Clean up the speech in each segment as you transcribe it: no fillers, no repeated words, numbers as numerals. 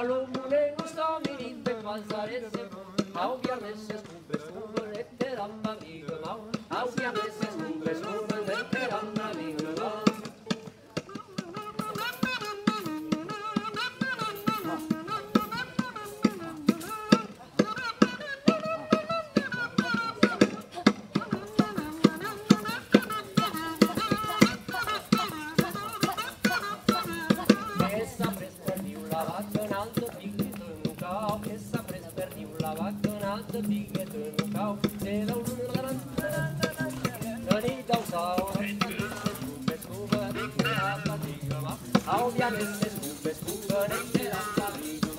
lumune non sto mi dice passare se au viaresse scube scube letteramma vigo au viaresse scube scube letteramma vigo Ovviamente scube scube letteramma vigo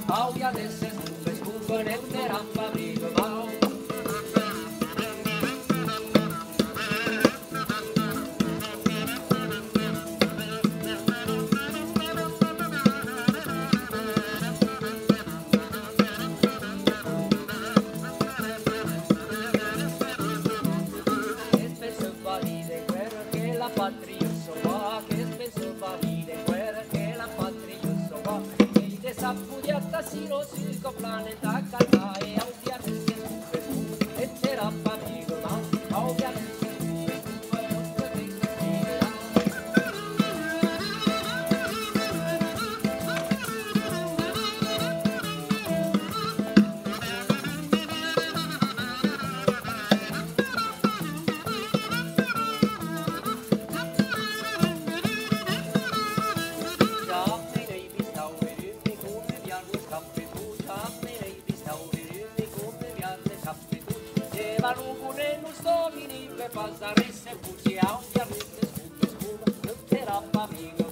Audiones scube scube letteramma vigo che spesso va dire guerra che la patria so va che spesso va dire guerra che la patria so va sappudiata sino sul planeta calma e ovviamente scube scube letteramma vigo ovviamente scube scube la lumune non sto mi dice passare se pusi ovviamente scube scube letteramma vigo